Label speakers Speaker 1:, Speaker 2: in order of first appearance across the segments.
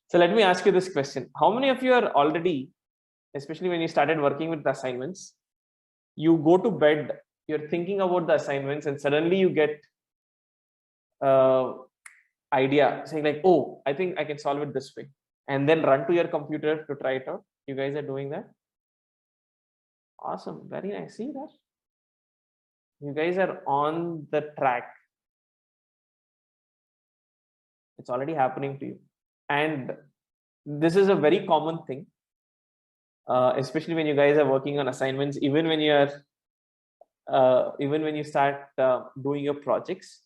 Speaker 1: So let me ask you this question. How many of you are already, especially when you started working with the assignments, you go to bed, you're thinking about the assignments, and suddenly you get idea saying like, oh, I think I can solve it this way, and then run to your computer to try it out? You guys are doing that? Awesome, very nice. See that? You guys are on the track. It's already happening to you. And this is a very common thing, especially when you guys are working on assignments, even when you start doing your projects,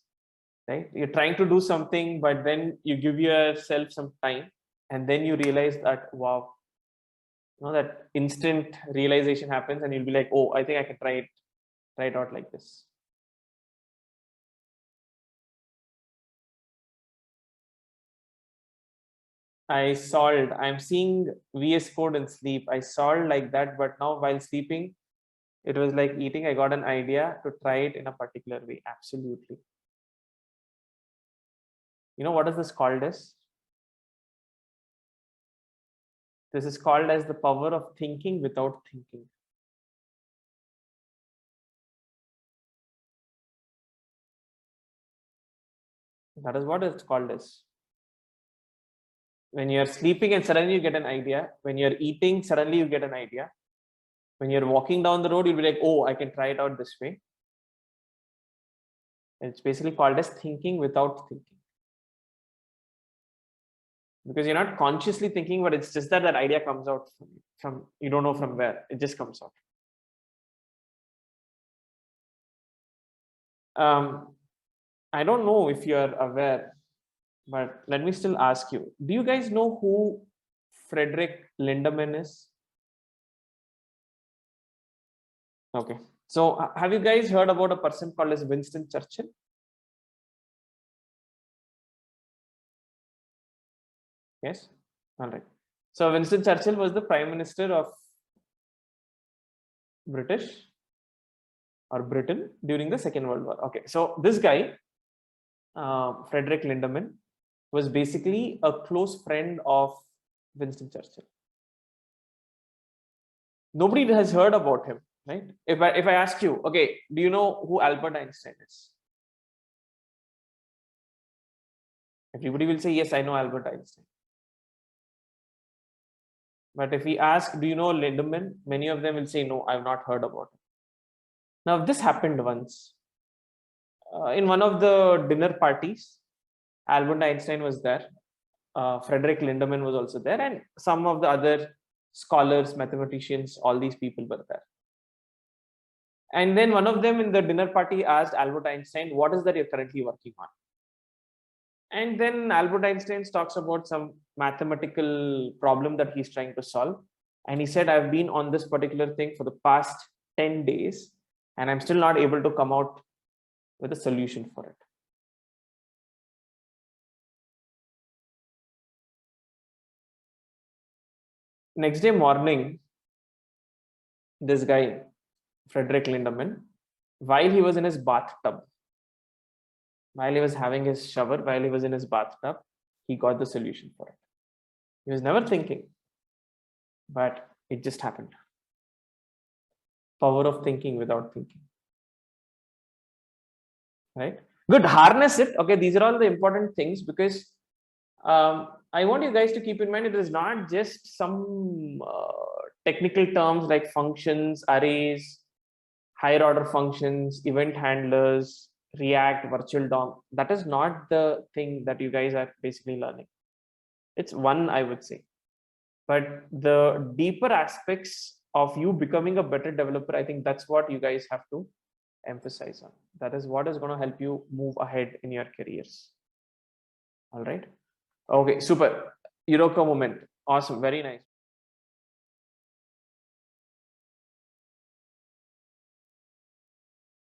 Speaker 1: right? You're trying to do something, but then you give yourself some time, and then you realize that, wow, that instant realization happens, and you'll be like, oh, I think I can try it out like this. I'm seeing VS Code in sleep. I solved like that, but now while sleeping, it was like eating. I got an idea to try it in a particular way. Absolutely. You know what is this called as? This is called as the power of thinking without thinking. That is what it's called as. When you're sleeping and suddenly you get an idea. When you're eating, suddenly you get an idea. When you're walking down the road, you'll be like, oh, I can try it out this way. It's basically called as thinking without thinking. Because you're not consciously thinking, but it's just that idea comes out from you don't know from where. It just comes out. I don't know if you're aware, but let me still ask you. Do you guys know who Frederick Lindemann is? Okay. So have you guys heard about a person called as Winston Churchill? Yes. All right. So Winston Churchill was the Prime Minister of Britain during the Second World War. Okay. So this guy, Frederick Lindemann, was basically a close friend of Winston Churchill. Nobody has heard about him, right? If I ask you, okay, do you know who Albert Einstein is? Everybody will say, yes, I know Albert Einstein. But if we ask, do you know Lindemann? Many of them will say, no, I've not heard about him. Now, this happened once. In one of the dinner parties, Albert Einstein was there. Frederick Lindemann was also there, and some of the other scholars, mathematicians, all these people were there. And then one of them in the dinner party asked Albert Einstein, what is that you're currently working on? And then Albert Einstein talks about some mathematical problem that he's trying to solve. And he said, I've been on this particular thing for the past 10 days, and I'm still not able to come out with a solution for it. Next day morning, this guy, Frederick Lindemann, while he was in his bathtub, while he was having his shower, while he was in his bathtub, he got the solution for it. He was never thinking, but it just happened. Power of thinking without thinking. Right? Good. Harness it. Okay, these are all the important things, because I want you guys to keep in mind it is not just some technical terms like functions, arrays, higher order functions, event handlers, React, virtual DOM. That is not the thing that you guys are basically learning. It's one, I would say. But the deeper aspects of you becoming a better developer, I think that's what you guys have to emphasize on. That is what is going to help you move ahead in your careers. All right. Okay, super. Eureka moment. Awesome. Very nice.